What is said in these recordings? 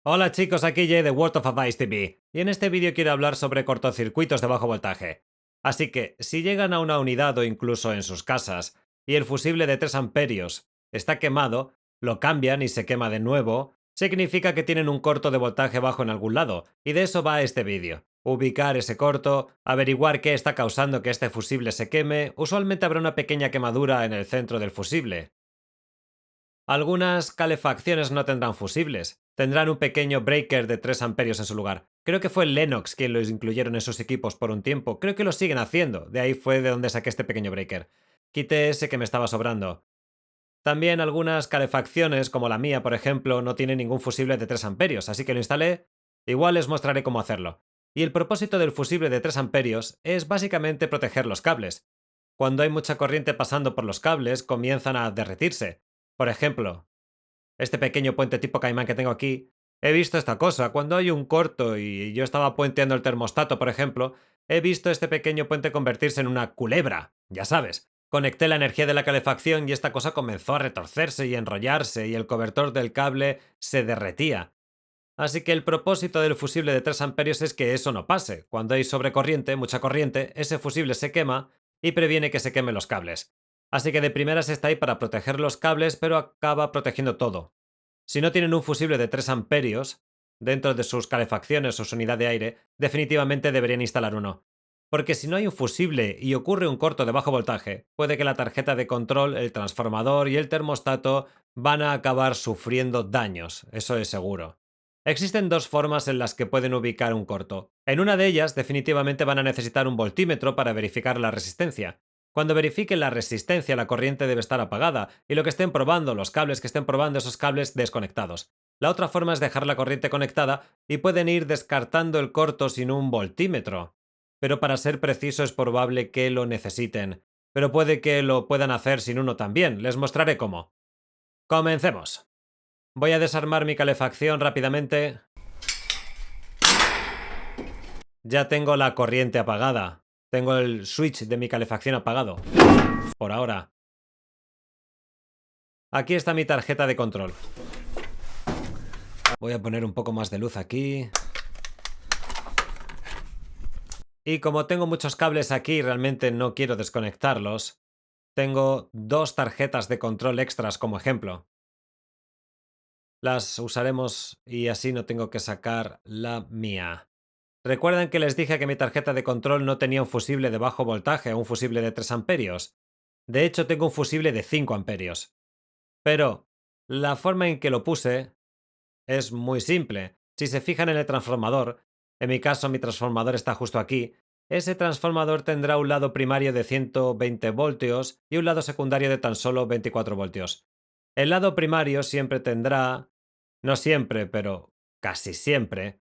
Hola chicos, aquí Jay de World of Advice TV, y en este vídeo quiero hablar sobre cortocircuitos de bajo voltaje. Así que, si llegan a una unidad o incluso en sus casas, y el fusible de 3 amperios está quemado, lo cambian y se quema de nuevo, significa que tienen un corto de voltaje bajo en algún lado, y de eso va este vídeo. Ubicar ese corto, averiguar qué está causando que este fusible se queme, usualmente habrá una pequeña quemadura en el centro del fusible. Algunas calefacciones no tendrán fusibles, tendrán un pequeño breaker de 3 amperios en su lugar. Creo que fue Lennox quien los incluyeron en sus equipos por un tiempo, creo que lo siguen haciendo, de ahí fue de donde saqué este pequeño breaker. Quité ese que me estaba sobrando. También algunas calefacciones, como la mía por ejemplo, no tienen ningún fusible de 3 amperios, así que lo instalé. Igual les mostraré cómo hacerlo. Y el propósito del fusible de 3 amperios es básicamente proteger los cables. Cuando hay mucha corriente pasando por los cables, comienzan a derretirse. Por ejemplo, este pequeño puente tipo caimán que tengo aquí, he visto esta cosa. Cuando hay un corto y yo estaba puenteando el termostato, por ejemplo, he visto este pequeño puente convertirse en una culebra, ya sabes. Conecté la energía de la calefacción y esta cosa comenzó a retorcerse y enrollarse y el cobertor del cable se derretía. Así que el propósito del fusible de 3 amperios es que eso no pase. Cuando hay sobrecorriente, mucha corriente, ese fusible se quema y previene que se quemen los cables. Así que de primeras está ahí para proteger los cables, pero acaba protegiendo todo. Si no tienen un fusible de 3 amperios dentro de sus calefacciones o su unidad de aire, definitivamente deberían instalar uno. Porque si no hay un fusible y ocurre un corto de bajo voltaje, puede que la tarjeta de control, el transformador y el termostato van a acabar sufriendo daños, eso es seguro. Existen dos formas en las que pueden ubicar un corto. En una de ellas, definitivamente van a necesitar un voltímetro para verificar la resistencia. Cuando verifiquen la resistencia, la corriente debe estar apagada y lo que estén probando, los cables que estén probando, esos cables desconectados. La otra forma es dejar la corriente conectada y pueden ir descartando el corto sin un voltímetro. Pero para ser preciso es probable que lo necesiten. Pero puede que lo puedan hacer sin uno también. Les mostraré cómo. Comencemos. Voy a desarmar mi calefacción rápidamente. Ya tengo la corriente apagada. Tengo el switch de mi calefacción apagado. Por ahora. Aquí está mi tarjeta de control. Voy a poner un poco más de luz aquí. Y como tengo muchos cables aquí y realmente no quiero desconectarlos, tengo dos tarjetas de control extras como ejemplo. Las usaremos y así no tengo que sacar la mía. ¿Recuerdan que les dije que mi tarjeta de control no tenía un fusible de bajo voltaje o un fusible de 3 amperios? De hecho, tengo un fusible de 5 amperios. Pero la forma en que lo puse es muy simple. Si se fijan en el transformador, en mi caso mi transformador está justo aquí, ese transformador tendrá un lado primario de 120 voltios y un lado secundario de tan solo 24 voltios. El lado primario siempre tendrá, no siempre, pero casi siempre,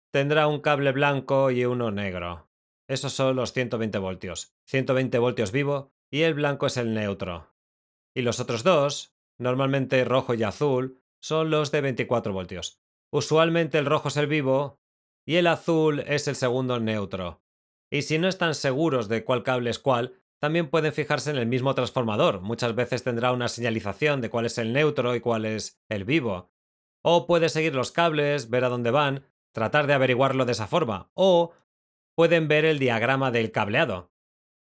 tendrá un cable blanco y uno negro. Esos son los 120 voltios. 120 voltios vivo y el blanco es el neutro. Y los otros dos, normalmente rojo y azul, son los de 24 voltios. Usualmente el rojo es el vivo y el azul es el segundo neutro. Y si no están seguros de cuál cable es cuál, también pueden fijarse en el mismo transformador. Muchas veces tendrá una señalización de cuál es el neutro y cuál es el vivo. O puede seguir los cables, ver a dónde van, tratar de averiguarlo de esa forma. O pueden ver el diagrama del cableado,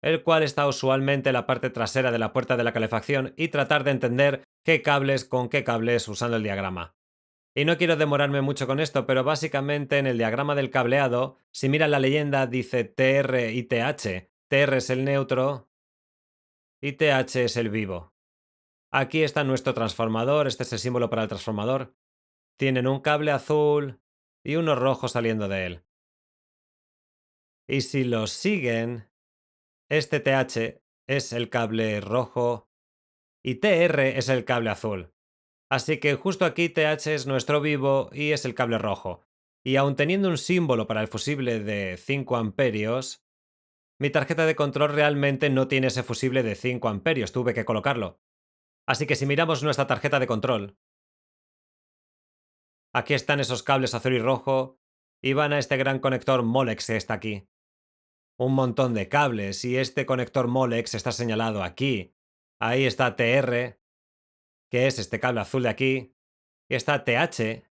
el cual está usualmente en la parte trasera de la puerta de la calefacción, y tratar de entender qué cables con qué cables usando el diagrama. Y no quiero demorarme mucho con esto, pero básicamente en el diagrama del cableado, si miran la leyenda dice TR y TH. TR es el neutro y TH es el vivo. Aquí está nuestro transformador, este es el símbolo para el transformador. Tienen un cable azul y uno rojo saliendo de él. Y si los siguen, este TH es el cable rojo y TR es el cable azul. Así que justo aquí TH es nuestro vivo y es el cable rojo. Y aun teniendo un símbolo para el fusible de 5 amperios, mi tarjeta de control realmente no tiene ese fusible de 5 amperios, tuve que colocarlo. Así que si miramos nuestra tarjeta de control, aquí están esos cables azul y rojo y van a este gran conector Molex que está aquí. Un montón de cables y este conector Molex está señalado aquí. Ahí está TR, que es este cable azul de aquí, y está TH,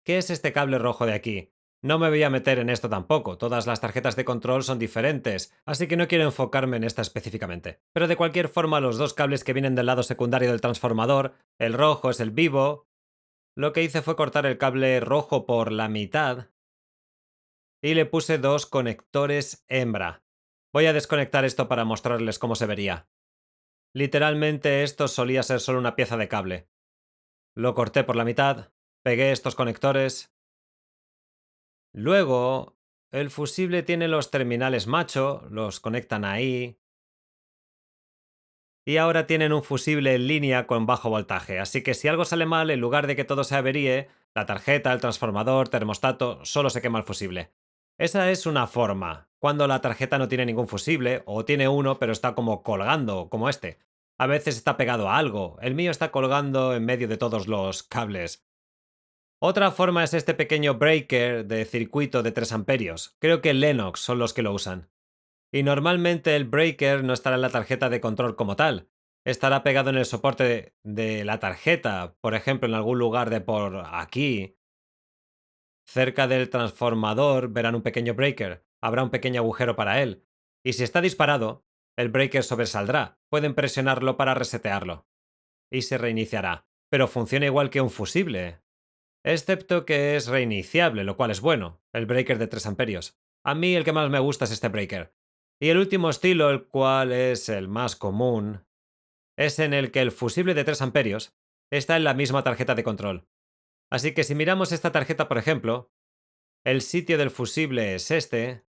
¿Qué es este cable rojo de aquí? No me voy a meter en esto tampoco, todas las tarjetas de control son diferentes, así que no quiero enfocarme en esta específicamente. Pero de cualquier forma, los dos cables que vienen del lado secundario del transformador, el rojo es el vivo, lo que hice fue cortar el cable rojo por la mitad y le puse dos conectores hembra. Voy a desconectar esto para mostrarles cómo se vería. Literalmente esto solía ser solo una pieza de cable. Lo corté por la mitad, pegué estos conectores. Luego, el fusible tiene los terminales macho, los conectan ahí. Y ahora tienen un fusible en línea con bajo voltaje, así que si algo sale mal, en lugar de que todo se averíe, la tarjeta, el transformador, termostato, solo se quema el fusible. Esa es una forma, cuando la tarjeta no tiene ningún fusible, o tiene uno pero está como colgando, como este. A veces está pegado a algo, el mío está colgando en medio de todos los cables. Otra forma es este pequeño breaker de circuito de 3 amperios. Creo que Lennox son los que lo usan. Y normalmente el breaker no estará en la tarjeta de control como tal. Estará pegado en el soporte de la tarjeta, por ejemplo, en algún lugar de por aquí. Cerca del transformador verán un pequeño breaker. Habrá un pequeño agujero para él. Y si está disparado, el breaker sobresaldrá. Pueden presionarlo para resetearlo. Y se reiniciará. Pero funciona igual que un fusible. Excepto que es reiniciable, lo cual es bueno, el breaker de 3 amperios. A mí el que más me gusta es este breaker. Y el último estilo, el cual es el más común, es en el que el fusible de 3 amperios está en la misma tarjeta de control. Así que si miramos esta tarjeta, por ejemplo, el sitio del fusible es este,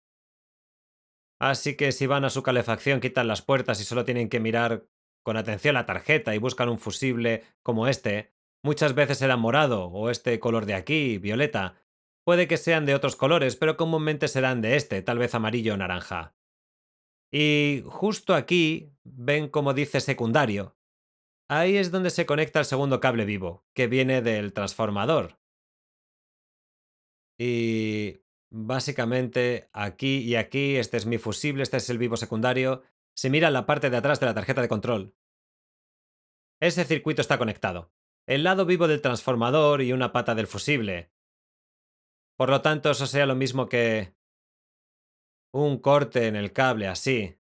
así que si van a su calefacción, quitan las puertas y solo tienen que mirar con atención la tarjeta y buscan un fusible como este, muchas veces será morado o este color de aquí, violeta. Puede que sean de otros colores, pero comúnmente serán de este, tal vez amarillo o naranja. Y justo aquí ven como dice secundario. Ahí es donde se conecta el segundo cable vivo, que viene del transformador. Y básicamente aquí y aquí, este es mi fusible, este es el vivo secundario. Si mira la parte de atrás de la tarjeta de control, ese circuito está conectado. El lado vivo del transformador y una pata del fusible. Por lo tanto, eso sea lo mismo que un corte en el cable así.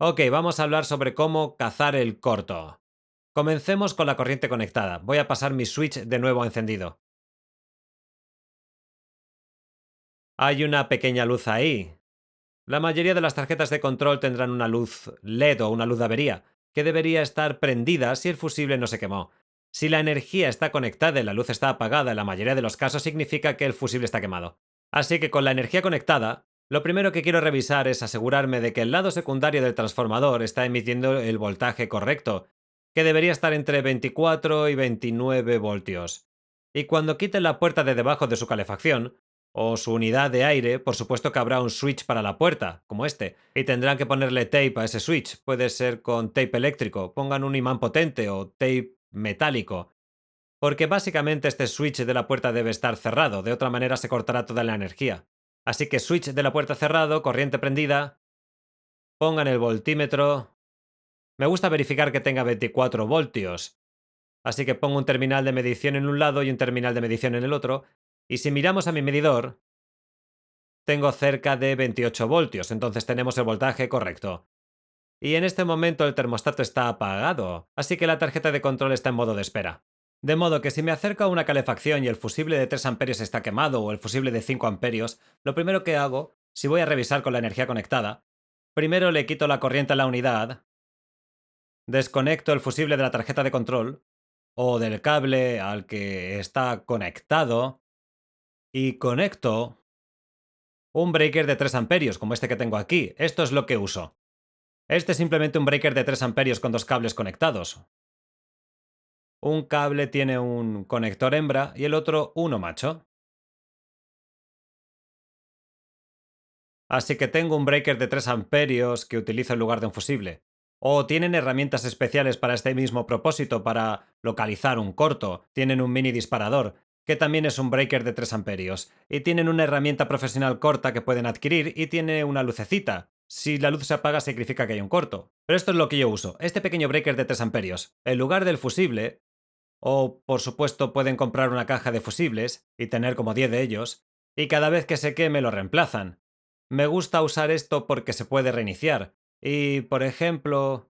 Ok, vamos a hablar sobre cómo cazar el corto. Comencemos con la corriente conectada. Voy a pasar mi switch de nuevo encendido. Hay una pequeña luz ahí. La mayoría de las tarjetas de control tendrán una luz LED o una luz de avería, que debería estar prendida si el fusible no se quemó. Si la energía está conectada y la luz está apagada, en la mayoría de los casos significa que el fusible está quemado. Así que con la energía conectada, lo primero que quiero revisar es asegurarme de que el lado secundario del transformador está emitiendo el voltaje correcto, que debería estar entre 24 y 29 voltios. Y cuando quite la puerta de debajo de su calefacción, o su unidad de aire, por supuesto que habrá un switch para la puerta, como este, y tendrán que ponerle tape a ese switch. Puede ser con tape eléctrico, pongan un imán potente o tape metálico, porque básicamente este switch de la puerta debe estar cerrado, de otra manera se cortará toda la energía. Así que switch de la puerta cerrado, corriente prendida, pongan el voltímetro. Me gusta verificar que tenga 24 voltios, así que pongo un terminal de medición en un lado y un terminal de medición en el otro, y si miramos a mi medidor, tengo cerca de 28 voltios, entonces tenemos el voltaje correcto. Y en este momento el termostato está apagado, así que la tarjeta de control está en modo de espera. De modo que si me acerco a una calefacción y el fusible de 3 amperios está quemado o el fusible de 5 amperios, lo primero que hago, si voy a revisar con la energía conectada, primero le quito la corriente a la unidad, desconecto el fusible de la tarjeta de control o del cable al que está conectado y conecto un breaker de 3 amperios, como este que tengo aquí. Esto es lo que uso. Este es simplemente un breaker de 3 amperios con dos cables conectados. Un cable tiene un conector hembra y el otro uno macho. Así que tengo un breaker de 3 amperios que utilizo en lugar de un fusible. O tienen herramientas especiales para este mismo propósito, para localizar un corto. Tienen un mini disparador, que también es un breaker de 3 amperios. Y tienen una herramienta profesional corta que pueden adquirir y tiene una lucecita. Si la luz se apaga significa que hay un corto. Pero esto es lo que yo uso, este pequeño breaker de 3 amperios. En lugar del fusible, O, por supuesto, pueden comprar una caja de fusibles y tener como 10 de ellos, y cada vez que se queme lo reemplazan. Me gusta usar esto porque se puede reiniciar, y, por ejemplo,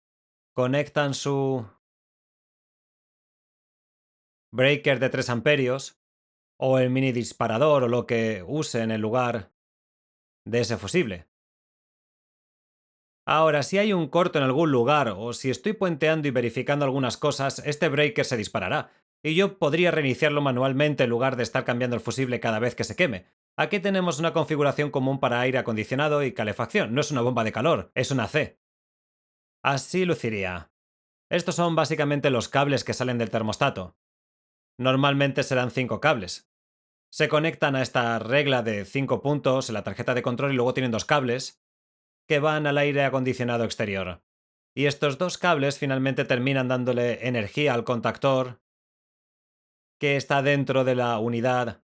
conectan su breaker de 3 amperios, o el mini disparador o lo que usen en lugar de ese fusible. Ahora, si hay un corto en algún lugar o si estoy puenteando y verificando algunas cosas, este breaker se disparará, y yo podría reiniciarlo manualmente en lugar de estar cambiando el fusible cada vez que se queme. Aquí tenemos una configuración común para aire acondicionado y calefacción. No es una bomba de calor, es una C. Así luciría. Estos son básicamente los cables que salen del termostato. Normalmente serán 5 cables. Se conectan a esta regla de 5 puntos en la tarjeta de control y luego tienen 2 cables que van al aire acondicionado exterior. Y estos 2 cables finalmente terminan dándole energía al contactor que está dentro de la unidad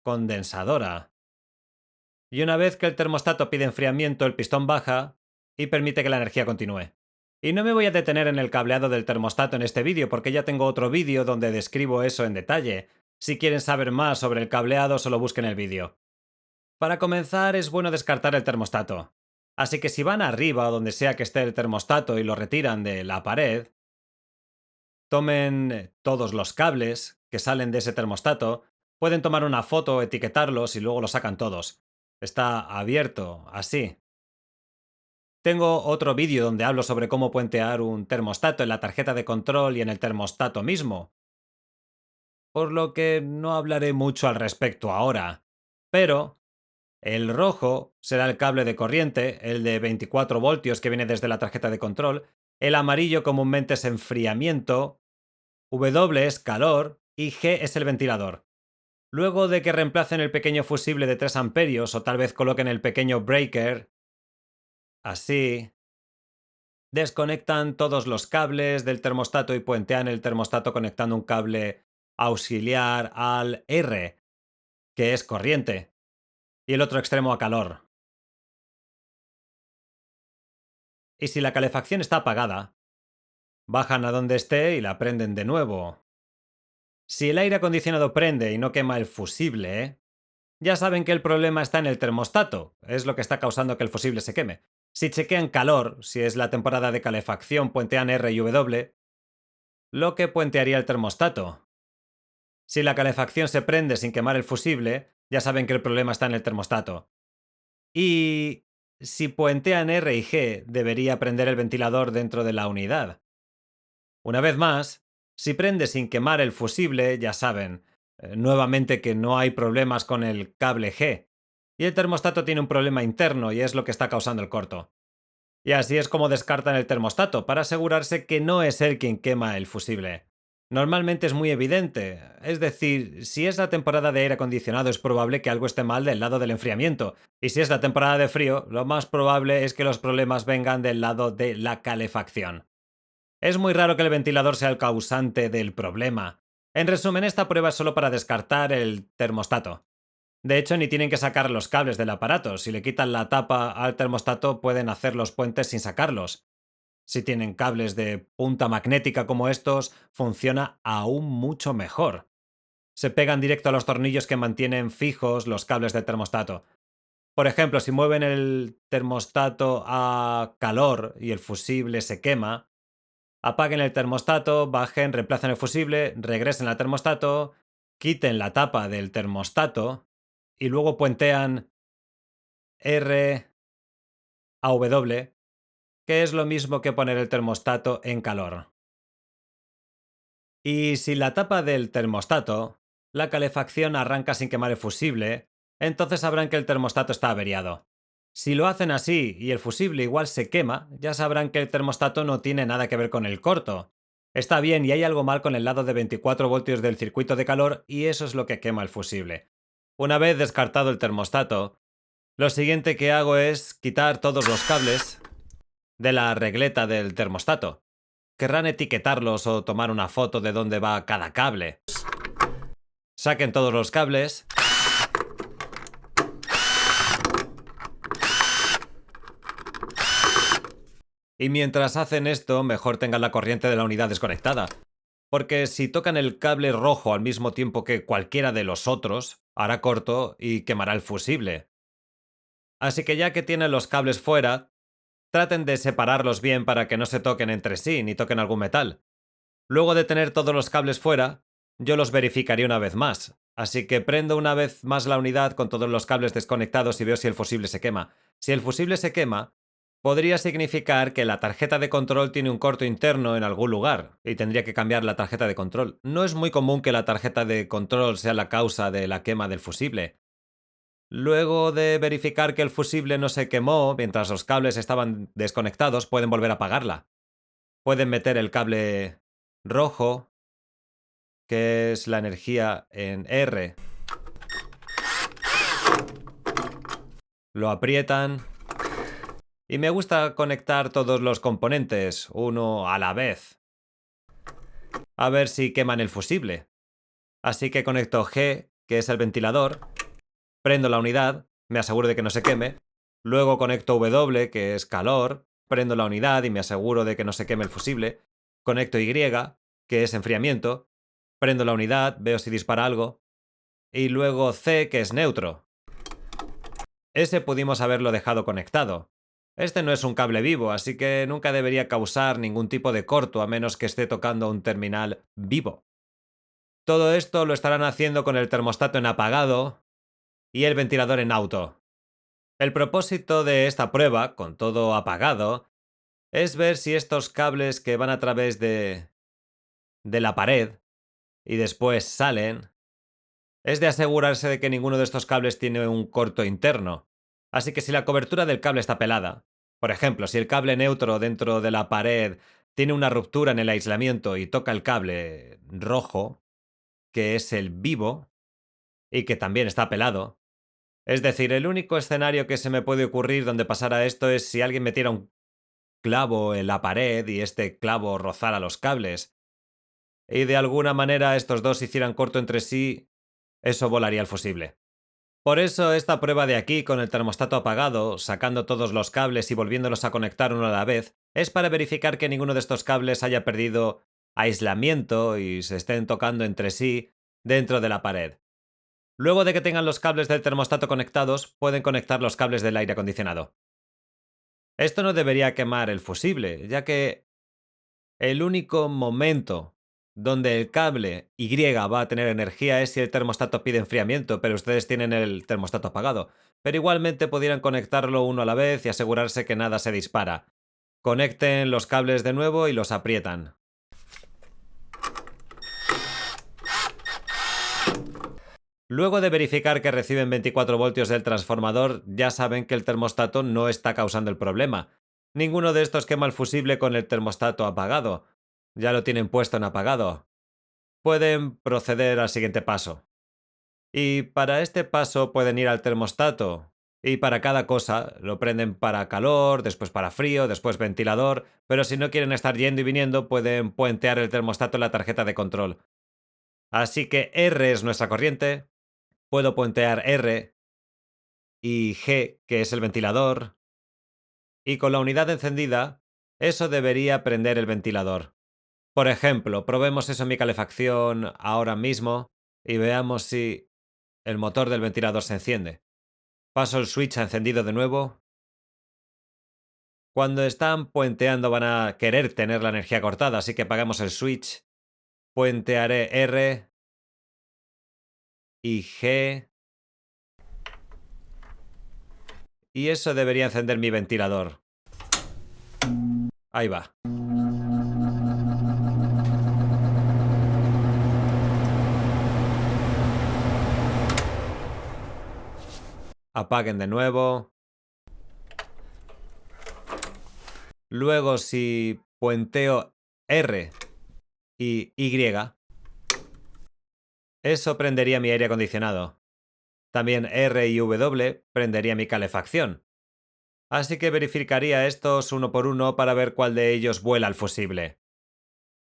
condensadora. Y una vez que el termostato pide enfriamiento, el pistón baja y permite que la energía continúe. Y no me voy a detener en el cableado del termostato en este vídeo porque ya tengo otro vídeo donde describo eso en detalle. Si quieren saber más sobre el cableado, solo busquen el vídeo. Para comenzar, es bueno descartar el termostato. Así que si van arriba o donde sea que esté el termostato y lo retiran de la pared, tomen todos los cables que salen de ese termostato, pueden tomar una foto, etiquetarlos y luego los sacan todos. Está abierto, así. Tengo otro vídeo donde hablo sobre cómo puentear un termostato en la tarjeta de control y en el termostato mismo, por lo que no hablaré mucho al respecto ahora. Pero el rojo será el cable de corriente, el de 24 voltios que viene desde la tarjeta de control, el amarillo comúnmente es enfriamiento, W es calor y G es el ventilador. Luego de que reemplacen el pequeño fusible de 3 amperios o tal vez coloquen el pequeño breaker, así, desconectan todos los cables del termostato y puentean el termostato conectando un cable auxiliar al R, que es corriente, y el otro extremo a calor. Y si la calefacción está apagada, bajan a donde esté y la prenden de nuevo. Si el aire acondicionado prende y no quema el fusible, ya saben que el problema está en el termostato, es lo que está causando que el fusible se queme. Si chequean calor, si es la temporada de calefacción, puentean R y W, lo que puentearía el termostato. Si la calefacción se prende sin quemar el fusible, ya saben que el problema está en el termostato. Y si puentean R y G, debería prender el ventilador dentro de la unidad. Una vez más, si prende sin quemar el fusible, ya saben, nuevamente que no hay problemas con el cable G. Y el termostato tiene un problema interno y es lo que está causando el corto. Y así es como descartan el termostato, para asegurarse que no es él quien quema el fusible. Normalmente es muy evidente, es decir, si es la temporada de aire acondicionado es probable que algo esté mal del lado del enfriamiento, y si es la temporada de frío, lo más probable es que los problemas vengan del lado de la calefacción. Es muy raro que el ventilador sea el causante del problema. En resumen, esta prueba es solo para descartar el termostato. De hecho, ni tienen que sacar los cables del aparato. Si le quitan la tapa al termostato, pueden hacer los puentes sin sacarlos. Si tienen cables de punta magnética como estos, funciona aún mucho mejor. Se pegan directo a los tornillos que mantienen fijos los cables del termostato. Por ejemplo, si mueven el termostato a calor y el fusible se quema, apaguen el termostato, bajen, reemplacen el fusible, regresen al termostato, quiten la tapa del termostato y luego puentean R a W, que es lo mismo que poner el termostato en calor. Y si la tapa del termostato, la calefacción arranca sin quemar el fusible, entonces sabrán que el termostato está averiado. Si lo hacen así y el fusible igual se quema, ya sabrán que el termostato no tiene nada que ver con el corto. Está bien y hay algo mal con el lado de 24 voltios del circuito de calor y eso es lo que quema el fusible. Una vez descartado el termostato, lo siguiente que hago es quitar todos los cables de la regleta del termostato. Querrán etiquetarlos o tomar una foto de dónde va cada cable. Saquen todos los cables. Y mientras hacen esto, mejor tengan la corriente de la unidad desconectada. porque si tocan el cable rojo al mismo tiempo que cualquiera de los otros, hará corto y quemará el fusible. Así que ya que tienen los cables fuera, traten de separarlos bien para que no se toquen entre sí ni toquen algún metal. Luego de tener todos los cables fuera, yo los verificaría una vez más. Así que prendo una vez más la unidad con todos los cables desconectados y veo si el fusible se quema. Si el fusible se quema, podría significar que la tarjeta de control tiene un corto interno en algún lugar y tendría que cambiar la tarjeta de control. No es muy común que la tarjeta de control sea la causa de la quema del fusible. Luego de verificar que el fusible no se quemó mientras los cables estaban desconectados, pueden volver a apagarla. Pueden meter el cable rojo, que es la energía, en R. Lo aprietan. Y me gusta conectar todos los componentes, uno a la vez. A ver si queman el fusible. Así que conecto G, que es el ventilador. Prendo la unidad, me aseguro de que no se queme. Luego conecto W, que es calor. Prendo la unidad y me aseguro de que no se queme el fusible. Conecto Y, que es enfriamiento. Prendo la unidad, veo si dispara algo. Y luego C, que es neutro. Ese pudimos haberlo dejado conectado. Este no es un cable vivo, así que nunca debería causar ningún tipo de corto a menos que esté tocando un terminal vivo. Todo esto lo estarán haciendo con el termostato en apagado y el ventilador en auto. El propósito de esta prueba, con todo apagado, es ver si estos cables que van a través de la pared y después salen, es de asegurarse de que ninguno de estos cables tiene un corto interno. Así que si la cobertura del cable está pelada, por ejemplo, si el cable neutro dentro de la pared tiene una ruptura en el aislamiento y toca el cable rojo, que es el vivo, y que también está pelado, es decir, el único escenario que se me puede ocurrir donde pasara esto es si alguien metiera un clavo en la pared y este clavo rozara los cables, y de alguna manera estos dos hicieran corto entre sí, eso volaría el fusible. Por eso esta prueba de aquí con el termostato apagado, sacando todos los cables y volviéndolos a conectar uno a la vez, es para verificar que ninguno de estos cables haya perdido aislamiento y se estén tocando entre sí dentro de la pared. Luego de que tengan los cables del termostato conectados, pueden conectar los cables del aire acondicionado. Esto no debería quemar el fusible, ya que el único momento donde el cable Y va a tener energía es si el termostato pide enfriamiento, pero ustedes tienen el termostato apagado. Pero igualmente podrían conectarlo uno a la vez y asegurarse que nada se dispara. Conecten los cables de nuevo y los aprietan. Luego de verificar que reciben 24 voltios del transformador, ya saben que el termostato no está causando el problema. Ninguno de estos quema el fusible con el termostato apagado. Ya lo tienen puesto en apagado. Pueden proceder al siguiente paso. Y para este paso pueden ir al termostato. Y para cada cosa lo prenden para calor, después para frío, después ventilador, pero si no quieren estar yendo y viniendo pueden puentear el termostato en la tarjeta de control. Así que R es nuestra corriente, puedo puentear R y G, que es el ventilador, y con la unidad encendida, eso debería prender el ventilador. Por ejemplo, probemos eso en mi calefacción ahora mismo y veamos si el motor del ventilador se enciende. Paso el switch a encendido de nuevo. Cuando están puenteando van a querer tener la energía cortada, así que apagamos el switch. Puentearé R y G. Y eso debería encender mi ventilador. Ahí va. Apaguen de nuevo. Luego si puenteo R y Y, eso prendería mi aire acondicionado. También R y W prendería mi calefacción. Así que verificaría estos uno por uno para ver cuál de ellos vuela el fusible.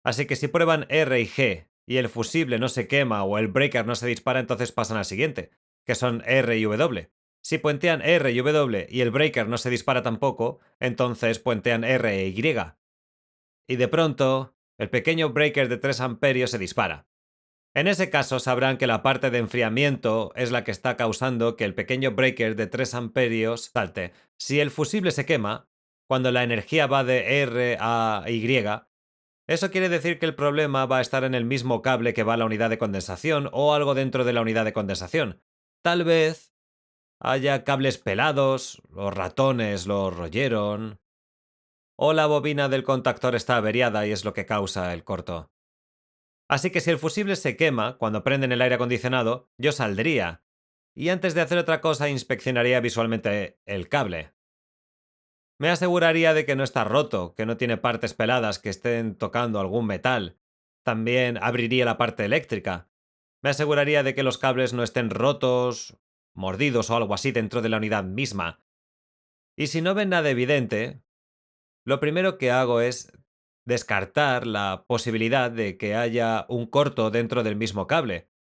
Así que si prueban R y G y el fusible no se quema o el breaker no se dispara, entonces pasan al siguiente, que son R y W. Si puentean R y W y el breaker no se dispara tampoco, entonces puentean R e Y. Y de pronto, el pequeño breaker de 3 amperios se dispara. En ese caso sabrán que la parte de enfriamiento es la que está causando que el pequeño breaker de 3 amperios salte. Si el fusible se quema, cuando la energía va de R a Y, eso quiere decir que el problema va a estar en el mismo cable que va a la unidad de condensación o algo dentro de la unidad de condensación. Tal vez haya cables pelados, los ratones los royeron, o la bobina del contactor está averiada y es lo que causa el corto. Así que si el fusible se quema cuando prenden el aire acondicionado, yo saldría, y antes de hacer otra cosa inspeccionaría visualmente el cable. Me aseguraría de que no está roto, que no tiene partes peladas que estén tocando algún metal. También abriría la parte eléctrica. Me aseguraría de que los cables no estén rotos, mordidos o algo así dentro de la unidad misma. Y si no ven nada evidente, lo primero que hago es descartar la posibilidad de que haya un corto dentro del mismo cable,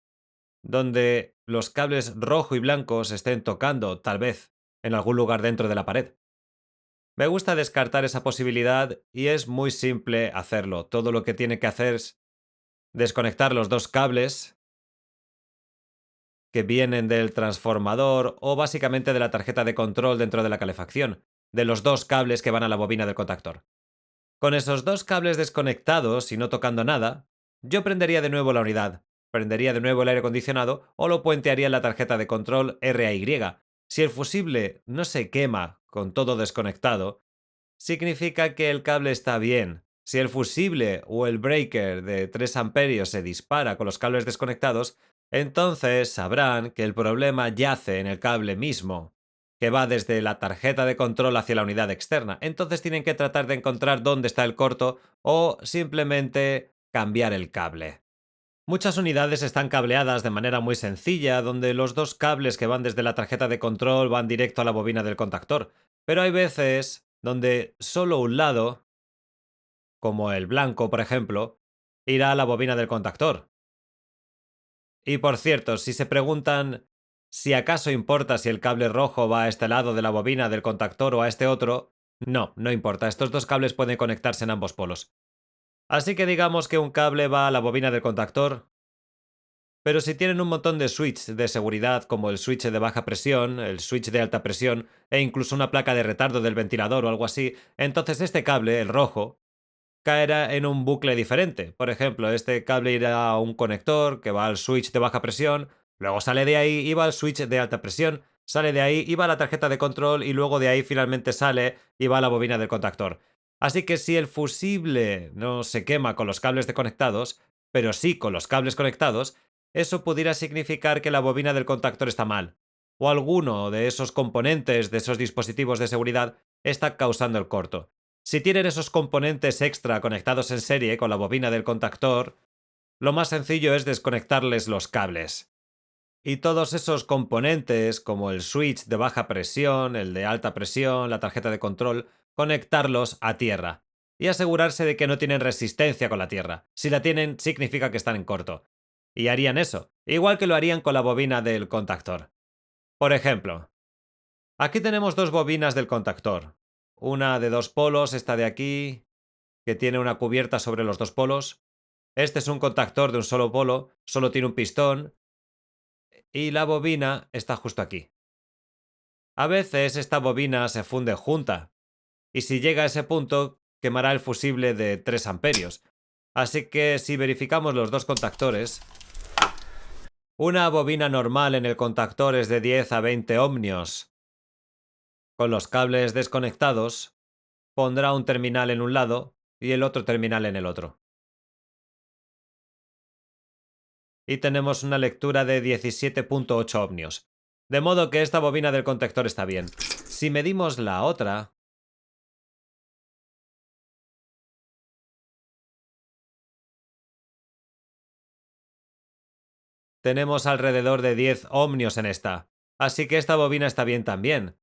donde los cables rojo y blanco se estén tocando, tal vez, en algún lugar dentro de la pared. Me gusta descartar esa posibilidad y es muy simple hacerlo. Todo lo que tiene que hacer es desconectar los dos cables que vienen del transformador o básicamente de la tarjeta de control dentro de la calefacción, de los dos cables que van a la bobina del contactor. Con esos dos cables desconectados y no tocando nada, yo prendería de nuevo la unidad, prendería de nuevo el aire acondicionado o lo puentearía en la tarjeta de control RAY. Si el fusible no se quema con todo desconectado, significa que el cable está bien. Si el fusible o el breaker de 3 amperios se dispara con los cables desconectados, entonces sabrán que el problema yace en el cable mismo, que va desde la tarjeta de control hacia la unidad externa. Entonces tienen que tratar de encontrar dónde está el corto o simplemente cambiar el cable. Muchas unidades están cableadas de manera muy sencilla, donde los dos cables que van desde la tarjeta de control van directo a la bobina del contactor. Pero hay veces donde solo un lado, como el blanco por ejemplo, irá a la bobina del contactor. Y por cierto, si se preguntan si acaso importa si el cable rojo va a este lado de la bobina del contactor o a este otro, no, no importa, estos dos cables pueden conectarse en ambos polos. Así que digamos que un cable va a la bobina del contactor, pero si tienen un montón de switches de seguridad como el switch de baja presión, el switch de alta presión e incluso una placa de retardo del ventilador o algo así, entonces este cable, el rojo, caerá en un bucle diferente. Por ejemplo, este cable irá a un conector que va al switch de baja presión, luego sale de ahí y va al switch de alta presión, sale de ahí y va a la tarjeta de control y luego de ahí finalmente sale y va a la bobina del contactor. Así que si el fusible no se quema con los cables desconectados, pero sí con los cables conectados, eso pudiera significar que la bobina del contactor está mal, o alguno de esos componentes de esos dispositivos de seguridad está causando el corto. Si tienen esos componentes extra conectados en serie con la bobina del contactor, lo más sencillo es desconectarles los cables. Y todos esos componentes, como el switch de baja presión, el de alta presión, la tarjeta de control, conectarlos a tierra. Y asegurarse de que no tienen resistencia con la tierra. Si la tienen, significa que están en corto. Y harían eso, igual que lo harían con la bobina del contactor. Por ejemplo, aquí tenemos dos bobinas del contactor. Una de dos polos, esta de aquí, que tiene una cubierta sobre los dos polos. Este es un contactor de un solo polo, solo tiene un pistón y la bobina está justo aquí. A veces esta bobina se funde junta y si llega a ese punto quemará el fusible de 3 amperios. Así que si verificamos los dos contactores, una bobina normal en el contactor es de 10 a 20 ohmios. Con los cables desconectados, pondrá un terminal en un lado y el otro terminal en el otro. Y tenemos una lectura de 17.8 ohmios. De modo que esta bobina del contactor está bien. Si medimos la otra, tenemos alrededor de 10 ohmios en esta. Así que esta bobina está bien también.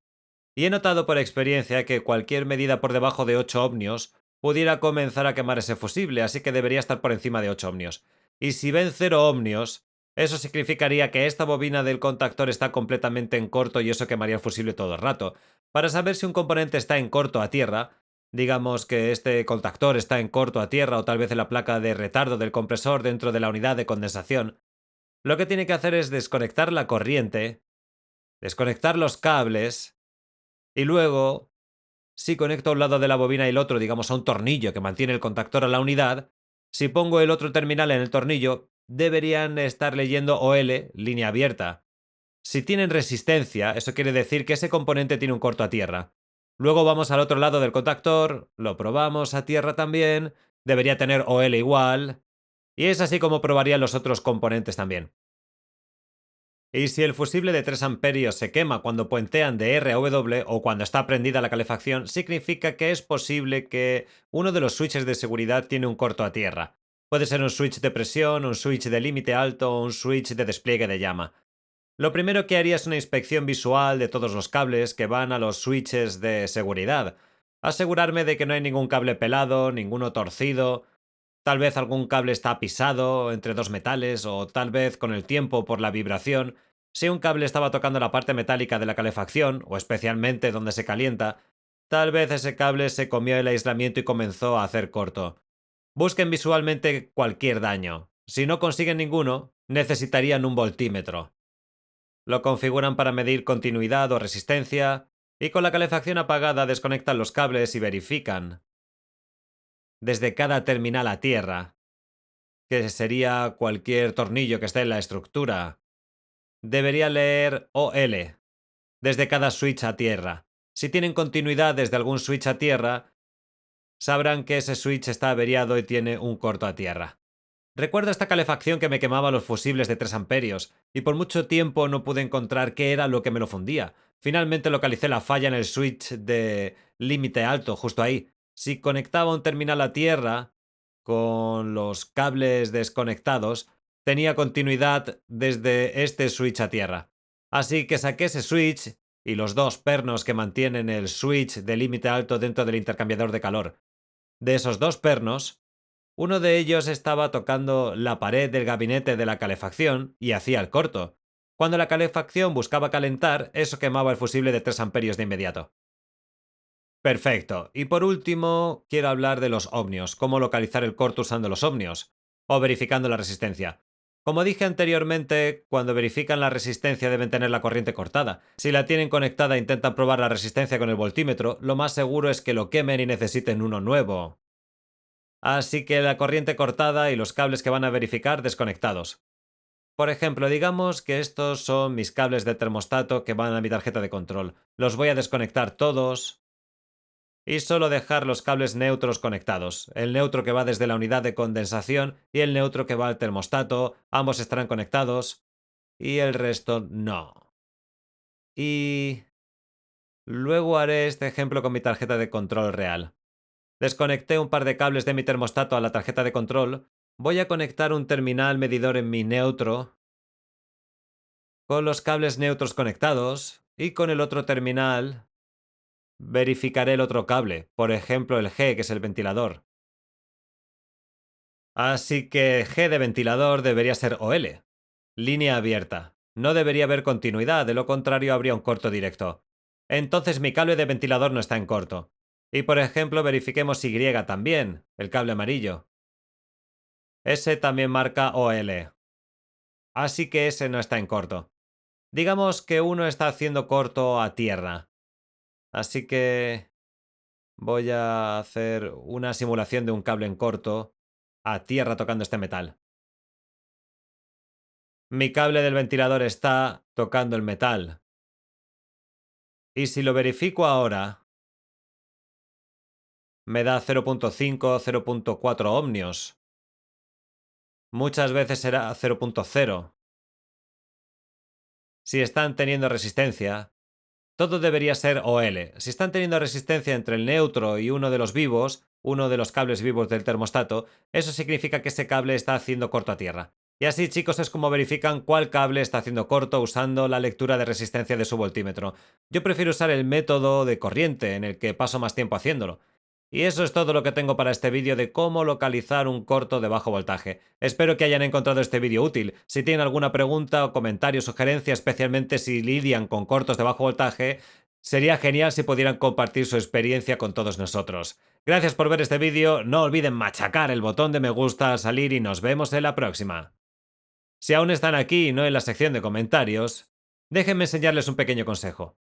Y he notado por experiencia que cualquier medida por debajo de 8 ohmios pudiera comenzar a quemar ese fusible, así que debería estar por encima de 8 ohmios. Y si ven 0 ohmios, eso significaría que esta bobina del contactor está completamente en corto y eso quemaría el fusible todo el rato. Para saber si un componente está en corto a tierra, Digamos que este contactor está en corto a tierra o tal vez en la placa de retardo del compresor dentro de la unidad de condensación. Lo que tiene que hacer es desconectar la corriente, desconectar los cables y luego, si conecto a un lado de la bobina y el otro, digamos a un tornillo que mantiene el contactor a la unidad, si pongo el otro terminal en el tornillo, deberían estar leyendo OL, línea abierta. Si tienen resistencia, eso quiere decir que ese componente tiene un corto a tierra. Luego vamos al otro lado del contactor, lo probamos a tierra también, debería tener OL igual, y es así como probaría los otros componentes también. Y si el fusible de 3 amperios se quema cuando puentean de R a W o cuando está prendida la calefacción, significa que es posible que uno de los switches de seguridad tiene un corto a tierra. Puede ser un switch de presión, un switch de límite alto o un switch de despliegue de llama. Lo primero que haría es una inspección visual de todos los cables que van a los switches de seguridad. Asegurarme de que no hay ningún cable pelado, ninguno torcido. Tal vez algún cable está pisado entre dos metales o tal vez con el tiempo por la vibración. Si un cable estaba tocando la parte metálica de la calefacción, o especialmente donde se calienta, tal vez ese cable se comió el aislamiento y comenzó a hacer corto. Busquen visualmente cualquier daño. Si no consiguen ninguno, necesitarían un voltímetro. Lo configuran para medir continuidad o resistencia y con la calefacción apagada desconectan los cables y verifican desde cada terminal a tierra, que sería cualquier tornillo que esté en la estructura. Debería leer OL desde cada switch a tierra. Si tienen continuidad desde algún switch a tierra, sabrán que ese switch está averiado y tiene un corto a tierra. Recuerdo esta calefacción que me quemaba los fusibles de 3 amperios, y por mucho tiempo no pude encontrar qué era lo que me lo fundía. Finalmente localicé la falla en el switch de límite alto, justo ahí. Si conectaba un terminal a tierra, con los cables desconectados, tenía continuidad desde este switch a tierra. Así que saqué ese switch y los dos pernos que mantienen el switch de límite alto dentro del intercambiador de calor. De esos dos pernos, uno de ellos estaba tocando la pared del gabinete de la calefacción y hacía el corto. Cuando la calefacción buscaba calentar, eso quemaba el fusible de 3 amperios de inmediato. Perfecto. Y por último, quiero hablar de los ohmios, cómo localizar el corto usando los ohmios, o verificando la resistencia. Como dije anteriormente, cuando verifican la resistencia deben tener la corriente cortada. Si la tienen conectada e intentan probar la resistencia con el voltímetro, lo más seguro es que lo quemen y necesiten uno nuevo. Así que la corriente cortada y los cables que van a verificar desconectados. Por ejemplo, digamos que estos son mis cables de termostato que van a mi tarjeta de control. Los voy a desconectar todos y solo dejar los cables neutros conectados. El neutro que va desde la unidad de condensación y el neutro que va al termostato, ambos estarán conectados y el resto no. Y luego haré este ejemplo con mi tarjeta de control real. Desconecté un par de cables de mi termostato a la tarjeta de control. Voy a conectar un terminal medidor en mi neutro con los cables neutros conectados y con el otro terminal verificaré el otro cable, por ejemplo el G, que es el ventilador. Así que G de ventilador debería ser OL. Línea abierta. No debería haber continuidad, de lo contrario habría un corto directo. Entonces mi cable de ventilador no está en corto. Y por ejemplo verifiquemos Y también, el cable amarillo. Ese también marca OL. Así que ese no está en corto. Digamos que uno está haciendo corto a tierra. Así que voy a hacer una simulación de un cable en corto a tierra tocando este metal. Mi cable del ventilador está tocando el metal. Y si lo verifico ahora, me da 0.5-0.4 ohmios. Muchas veces será 0.0. Si están teniendo resistencia, todo debería ser OL. Si están teniendo resistencia entre el neutro y uno de los vivos, uno de los cables vivos del termostato, eso significa que ese cable está haciendo corto a tierra. Y así, chicos, es como verifican cuál cable está haciendo corto usando la lectura de resistencia de su voltímetro. Yo prefiero usar el método de corriente, en el que paso más tiempo haciéndolo. Y eso es todo lo que tengo para este vídeo de cómo localizar un corto de bajo voltaje. Espero que hayan encontrado este vídeo útil. Si tienen alguna pregunta o comentario o sugerencia, especialmente si lidian con cortos de bajo voltaje, Sería genial si pudieran compartir su experiencia con todos nosotros. Gracias por ver este vídeo, no olviden machacar el botón de me gusta al salir y nos vemos en la próxima. Si aún están aquí y no en la sección de comentarios, déjenme enseñarles un pequeño consejo.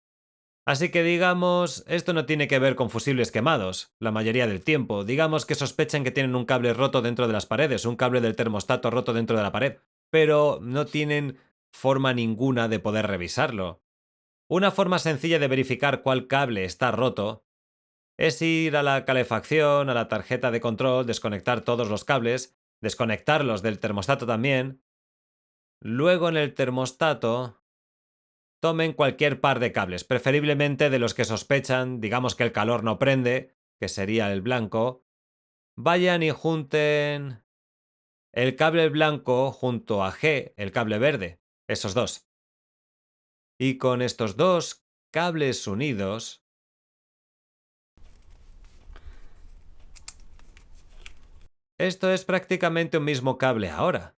Así que digamos, esto no tiene que ver con fusibles quemados, la mayoría del tiempo. Digamos que sospechan que tienen un cable roto dentro de las paredes, un cable del termostato roto dentro de la pared, pero no tienen forma ninguna de poder revisarlo. Una forma sencilla de verificar cuál cable está roto es ir a la calefacción, a la tarjeta de control, desconectar todos los cables, desconectarlos del termostato también. Luego en el termostato tomen cualquier par de cables, preferiblemente de los que sospechan, digamos que el calor no prende, que sería el blanco. Vayan y junten el cable blanco junto a G, el cable verde, esos dos. Y con estos dos cables unidos, esto es prácticamente un mismo cable ahora.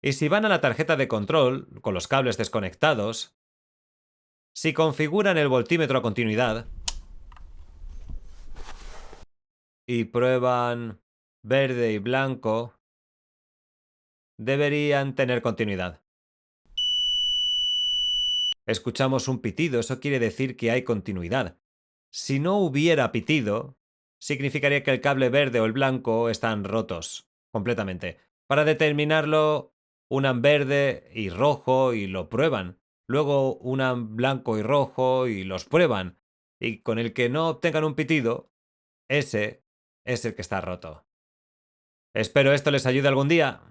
Y si van a la tarjeta de control, con los cables desconectados, si configuran el voltímetro a continuidad y prueban verde y blanco, deberían tener continuidad. Escuchamos un pitido, eso quiere decir que hay continuidad. Si no hubiera pitido, significaría que el cable verde o el blanco están rotos completamente. Para determinarlo, unan verde y rojo y lo prueban. Luego unan blanco y rojo y los prueban. Y con el que no obtengan un pitido, ese es el que está roto. Espero esto les ayude algún día.